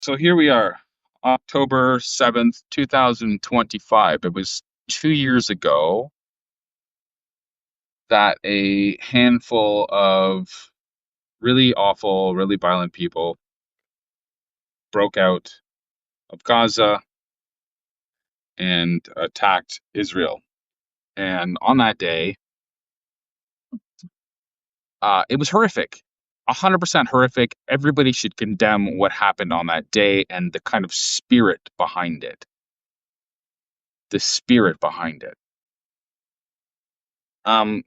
So here we are, October 7th, 2025. It was 2 years ago that a handful of really awful, really violent people broke out of Gaza and attacked Israel. And on that day, it was horrific. 100% horrific. Everybody should condemn what happened on that day and the kind of spirit behind it. The spirit behind it. Um,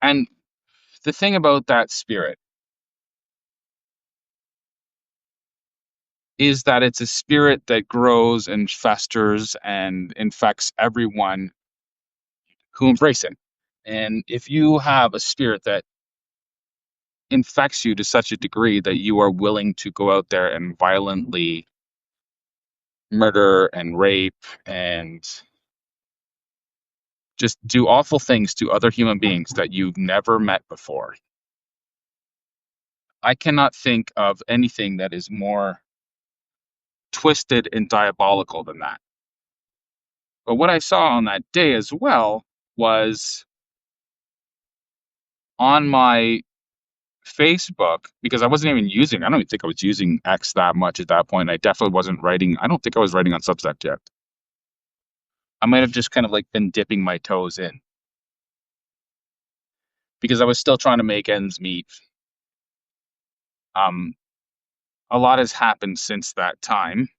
and the thing about that spirit is that it's a spirit that grows and festers and infects everyone who embrace it. And if you have a spirit that infects you to such a degree that you are willing to go out there and violently murder and rape and just do awful things to other human beings that you've never met before, I cannot think of anything that is more twisted and diabolical than that. But what I saw on that day as well was on my Facebook, because I wasn't even using, I don't even think I was using X that much at that point. I definitely wasn't writing. I don't think I was writing on Substack yet. I might have just kind of like been dipping my toes in because I was still trying to make ends meet. Um, a lot has happened since that time,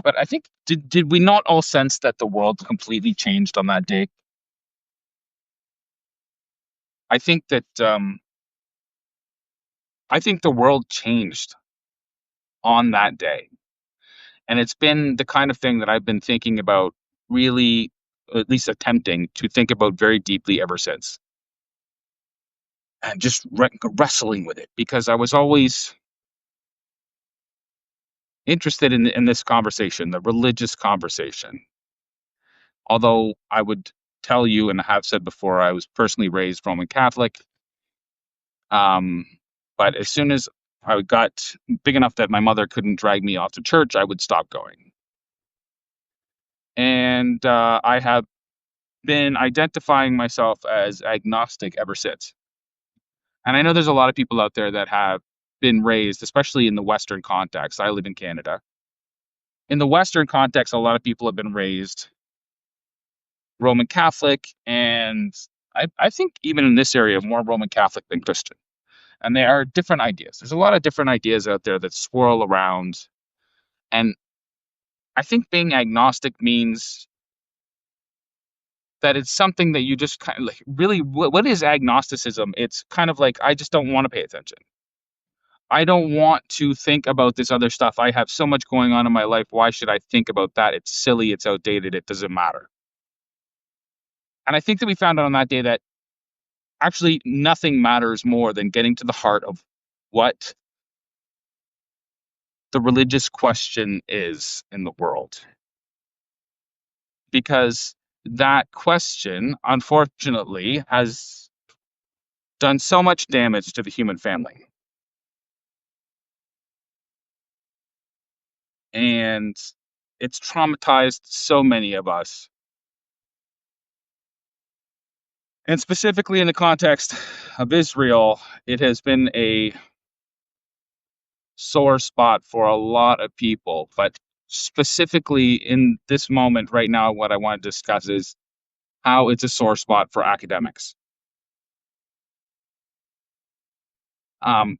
but I think did we not all sense that the world completely changed on that day? I think that I think the world changed on that day. And it's been the kind of thing that I've been thinking about, really, at least attempting to think about very deeply ever since. And just wrestling with it because I was always interested in this conversation, the religious conversation. Although I would tell you, and I have said before, I was personally raised Roman Catholic. Um, but as soon as I got big enough that my mother couldn't drag me off to church, I would stop going. And I have been identifying myself as agnostic ever since. And I know there's a lot of people out there that have been raised, especially in the Western context. I live in Canada. In the Western context, a lot of people have been raised Roman Catholic, and I think even in this area, more Roman Catholic than Christian. And there are different ideas. There's a lot of different ideas out there that swirl around. And I think being agnostic means that it's something that you just kind of like really, what is agnosticism? It's kind of like, I just don't want to pay attention. I don't want to think about this other stuff. I have so much going on in my life. Why should I think about that? It's silly. It's outdated. It doesn't matter. And I think that we found out on that day that actually nothing matters more than getting to the heart of what the religious question is in the world. Because that question, unfortunately, has done so much damage to the human family. And it's traumatized so many of us. And specifically in the context of Israel, it has been a sore spot for a lot of people. But specifically in this moment right now, what I want to discuss is how it's a sore spot for academics. Um,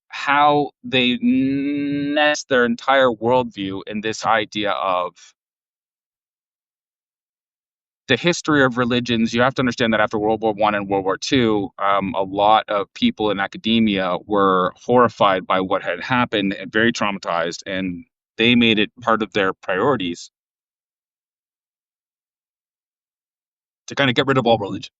how they nest their entire worldview in this idea of the history of religions. You have to understand that after World War One and World War Two, a lot of people in academia were horrified by what had happened and very traumatized, and they made it part of their priorities to kind of get rid of all religion.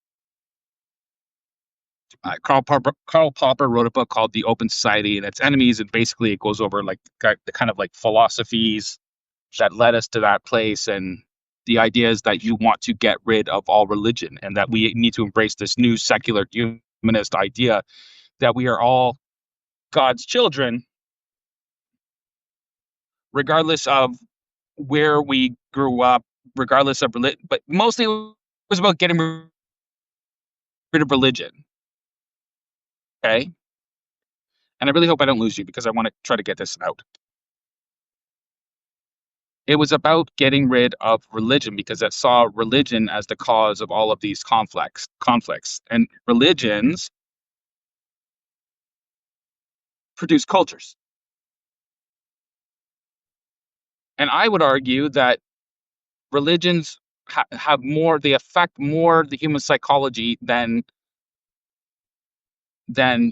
Karl Popper wrote a book called The Open Society and Its Enemies, and basically it goes over like the kind of like philosophies that led us to that place, and The idea is that you want to get rid of all religion and that we need to embrace this new secular humanist idea that we are all God's children, regardless of where we grew up, regardless of religion. But mostly it was about getting rid of religion. Okay. And I really hope I don't lose you because I want to try to get this out. It was about getting rid of religion because it saw religion as the cause of all of these conflicts. And religions produce cultures. And I would argue that religions have more, they affect more the human psychology than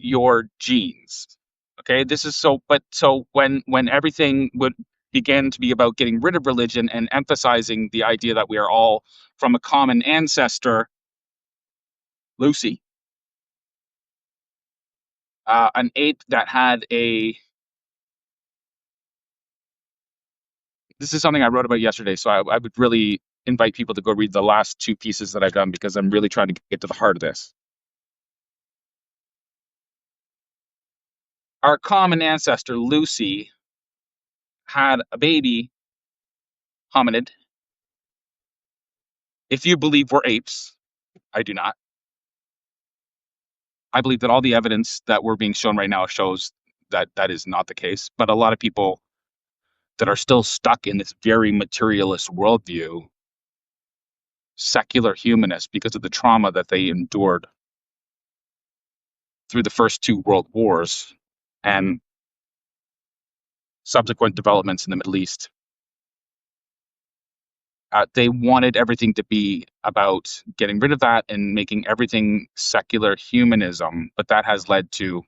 your genes. Okay, this is so when everything would begin to be about getting rid of religion and emphasizing the idea that we are all from a common ancestor, Lucy, an ape that had a. This is something I wrote about yesterday, so I would really invite people to go read the last two pieces that I've done because I'm really trying to get to the heart of this. Our common ancestor, Lucy, had a baby hominid. If you believe we're apes, I do not. I believe that all the evidence that we're being shown right now shows that that is not the case. But a lot of people that are still stuck in this very materialist worldview, secular humanists, because of the trauma that they endured through the first two world wars and subsequent developments in the Middle East. They wanted everything to be about getting rid of that and making everything secular humanism, but that has led to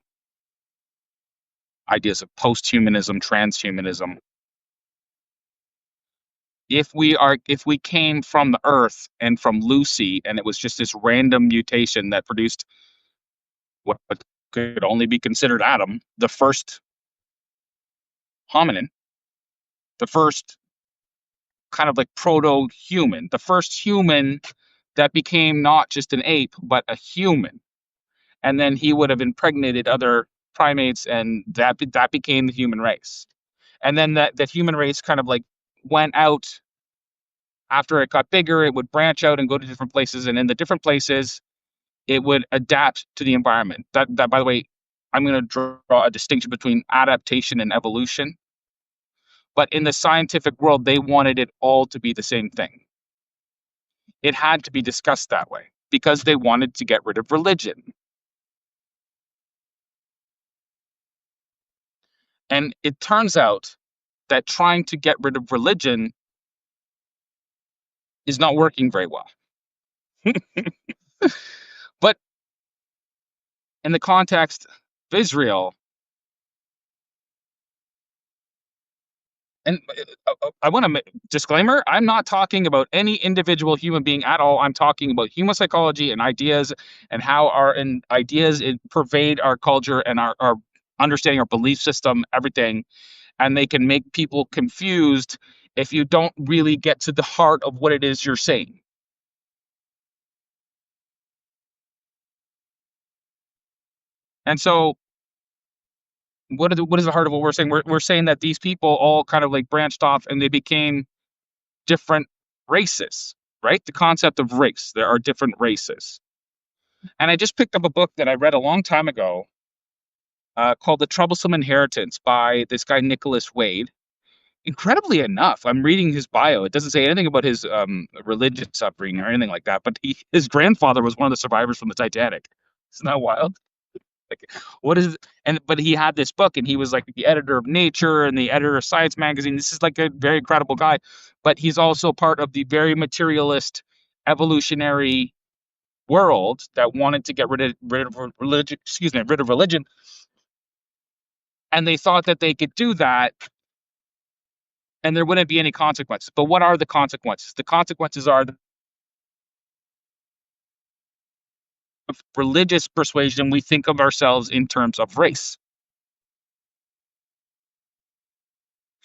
ideas of post-humanism, transhumanism. If we came from the Earth and from Lucy, and it was just this random mutation that produced what could only be considered Adam, the first hominin, the first kind of like proto-human, the first human that became not just an ape, but a human. And then he would have impregnated other primates, and that became the human race. And then that human race kind of like went out after it got bigger. It would branch out and go to different places, and in the different places, it would adapt to the environment. That by the way, I'm going to draw a distinction between adaptation and evolution. But in the scientific world, they wanted it all to be the same thing. It had to be discussed that way because they wanted to get rid of religion. And it turns out that trying to get rid of religion is not working very well. But in the context of Israel, and I want to disclaimer, I'm not talking about any individual human being at all. I'm talking about human psychology and ideas and how our ideas pervade our culture and our understanding, our belief system, everything. And they can make people confused if you don't really get to the heart of what it is you're saying. And so what is the heart of what we're saying? We're saying that these people all kind of like branched off and they became different races, right? The concept of race. There are different races. And I just picked up a book that I read a long time ago called The Troublesome Inheritance by this guy, Nicholas Wade. Incredibly enough, I'm reading his bio. It doesn't say anything about his religious suffering or anything like that, but his grandfather was one of the survivors from the Titanic. Isn't that wild? Like, what is but he had this book and he was like the editor of Nature and the editor of Science magazine. This is like a very credible guy, but he's also part of the very materialist evolutionary world that wanted to get rid of religion, rid of religion. And they thought that they could do that and there wouldn't be any consequences. But what are the consequences? The consequences are of religious persuasion. We think of ourselves in terms of race.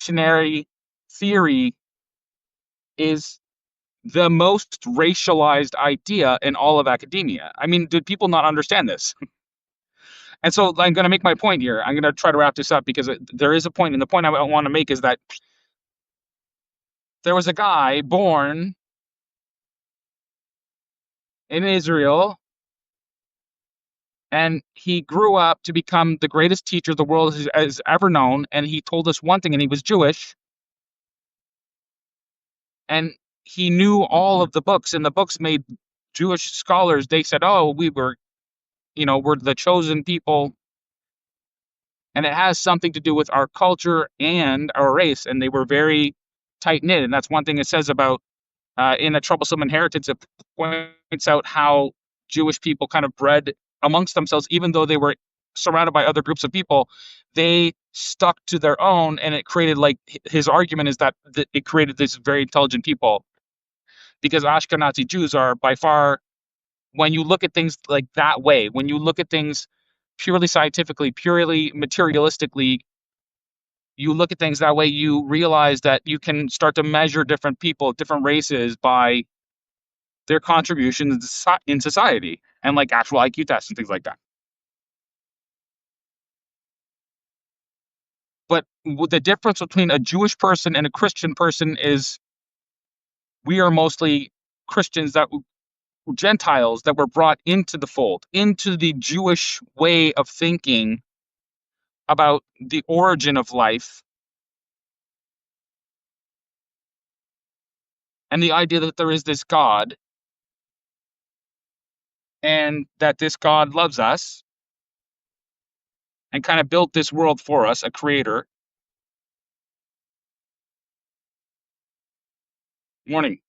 Evolutionary theory is the most racialized idea in all of academia. I mean, did people not understand this? And so I'm going to make my point here. I'm going to try to wrap this up because there is a point, and the point I want to make is that there was a guy born in Israel, and he grew up to become the greatest teacher the world has ever known. And he told us one thing, and he was Jewish, and he knew all of the books, and the books made Jewish scholars. They said, "Oh, we're the chosen people." And it has something to do with our culture and our race. And they were very tight knit. And that's one thing it says about in A Troublesome Inheritance. It points out how Jewish people kind of bred amongst themselves, even though they were surrounded by other groups of people, they stuck to their own. And it created, like, his argument is that it created this very intelligent people, because Ashkenazi Jews are by far, when you look at things like that way, when you look at things purely scientifically, purely materialistically, you look at things that way, you realize that you can start to measure different people, different races by their contributions in society, and like actual IQ tests and things like that. But the difference between a Jewish person and a Christian person is we are mostly Christians, that Gentiles that were brought into the fold, into the Jewish way of thinking about the origin of life, and the idea that there is this God, and that this God loves us and kind of built this world for us, a creator. Morning.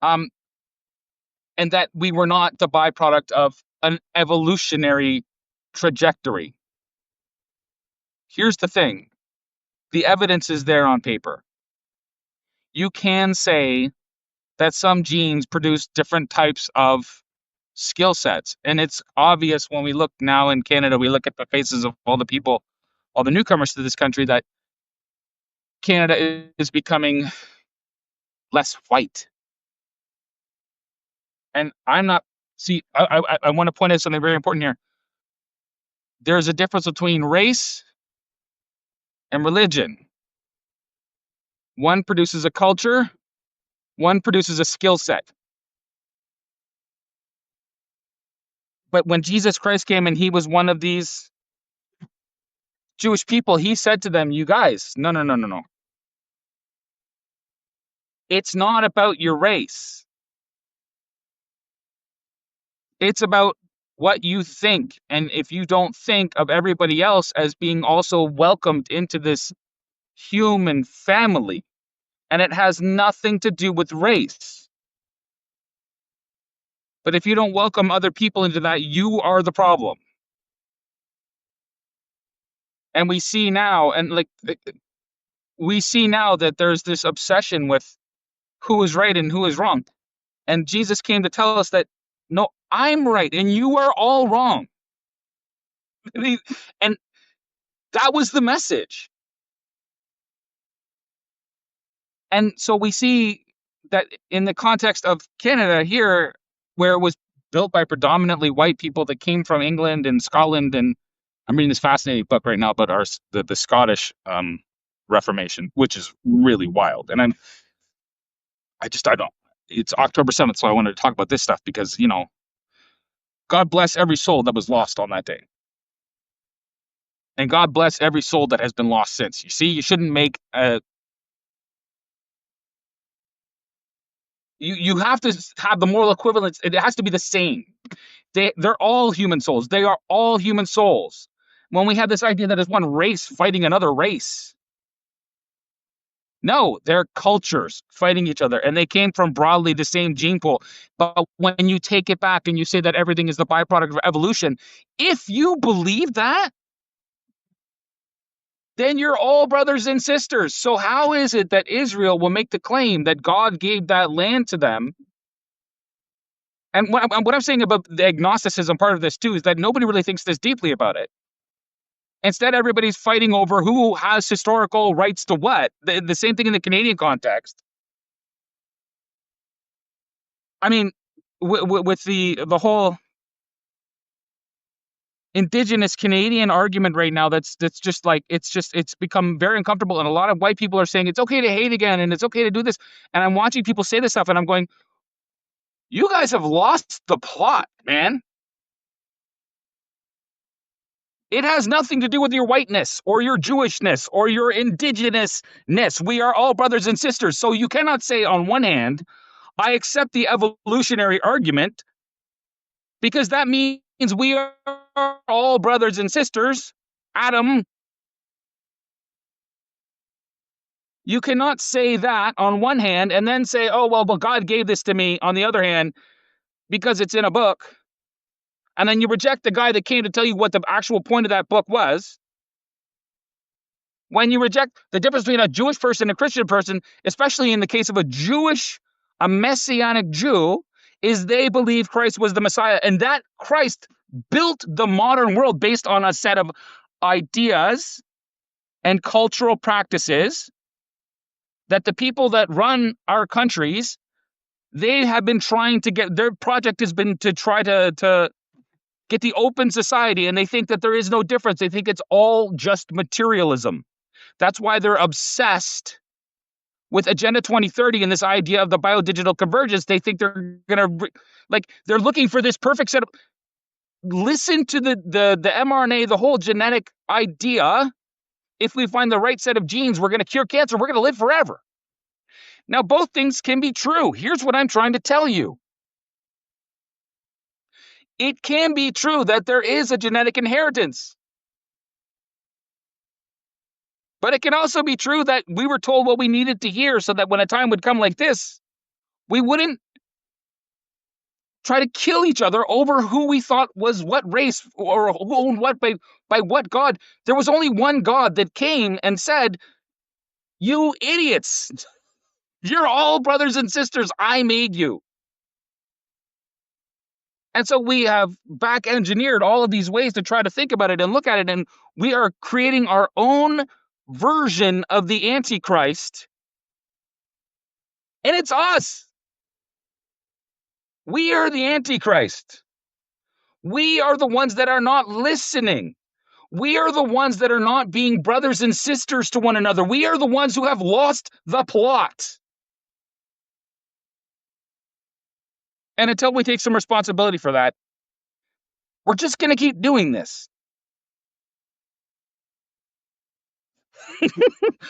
Um, and that we were not the byproduct of an evolutionary trajectory. Here's the thing. The evidence is there on paper. You can say that some genes produce different types of skill sets. And it's obvious when we look now in Canada, we look at the faces of all the people, all the newcomers to this country, that Canada is becoming less white. And I'm not, see, I want to point out something very important here. There's a difference between race and religion. One produces a culture, one produces a skill set. But when Jesus Christ came and he was one of these Jewish people, he said to them, you guys, no. It's not about your race. It's about what you think. And if you don't think of everybody else as being also welcomed into this human family, and it has nothing to do with race. But if you don't welcome other people into that, you are the problem. And we see now, we see now that there's this obsession with who is right and who is wrong. And Jesus came to tell us that, no, I'm right and you are all wrong. And that was the message. And so we see that in the context of Canada here, where it was built by predominantly white people that came from England and Scotland, and I'm reading this fascinating book right now about the Scottish Reformation, which is really wild. And I don't. It's October 7th, so I wanted to talk about this stuff because, God bless every soul that was lost on that day. And God bless every soul that has been lost since. You see, you shouldn't make you have to have the moral equivalence. It has to be the same. They're all human souls. They are all human souls. When we have this idea that it's one race fighting another race, no, they're cultures fighting each other, and they came from broadly the same gene pool. But when you take it back and you say that everything is the byproduct of evolution, if you believe that, then you're all brothers and sisters. So how is it that Israel will make the claim that God gave that land to them? And what I'm saying about the agnosticism part of this too is that nobody really thinks this deeply about it. Instead, everybody's fighting over who has historical rights to what. The same thing in the Canadian context. I mean, with the whole indigenous Canadian argument right now, that's just like it's become very uncomfortable, and a lot of white people are saying it's okay to hate again and it's okay to do this. And I'm watching people say this stuff, and I'm going, you guys have lost the plot, man. It has nothing to do with your whiteness or your Jewishness or your indigenousness. We are all brothers and sisters. So you cannot say on one hand, I accept the evolutionary argument, because that means we are all brothers and sisters. Adam, you cannot say that on one hand and then say, oh, well, but God gave this to me on the other hand because it's in a book. And then you reject the guy that came to tell you what the actual point of that book was. When you reject the difference between a Jewish person and a Christian person, especially in the case of a Messianic Jew, is they believe Christ was the Messiah, and that Christ built the modern world based on a set of ideas and cultural practices that the people that run our countries, they have been trying to get. Their project has been to try to get the open society, and they think that there is no difference. They think it's all just materialism. That's why they're obsessed with Agenda 2030 and this idea of the biodigital convergence. They think they're going to, they're looking for this perfect set of, listen to the mRNA, the whole genetic idea. If we find the right set of genes, we're going to cure cancer. We're going to live forever. Now, both things can be true. Here's what I'm trying to tell you. It can be true that there is a genetic inheritance. But it can also be true that we were told what we needed to hear so that when a time would come like this, we wouldn't try to kill each other over who we thought was what race or who owned what by what God. There was only one God that came and said, you idiots, you're all brothers and sisters. I made you. And so we have back engineered all of these ways to try to think about it and look at it. And we are creating our own version of the Antichrist. And it's us. We are the Antichrist. We are the ones that are not listening. We are the ones that are not being brothers and sisters to one another. We are the ones who have lost the plot. And until we take some responsibility for that, we're just going to keep doing this.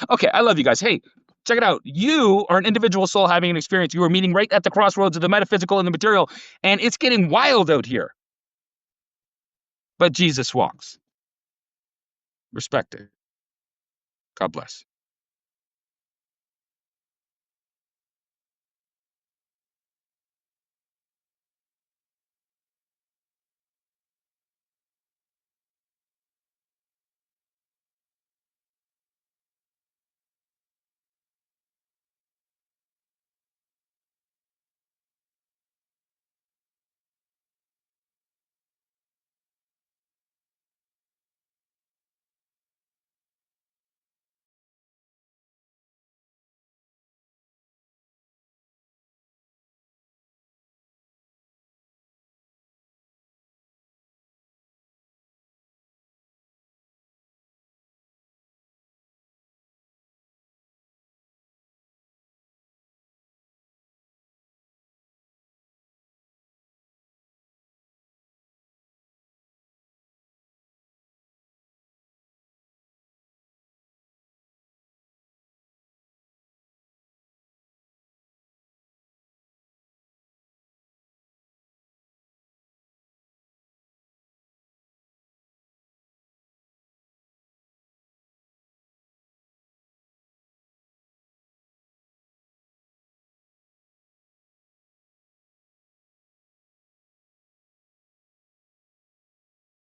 Okay, I love you guys. Hey, check it out. You are an individual soul having an experience. You are meeting right at the crossroads of the metaphysical and the material, and it's getting wild out here. But Jesus walks. Respect it. God bless.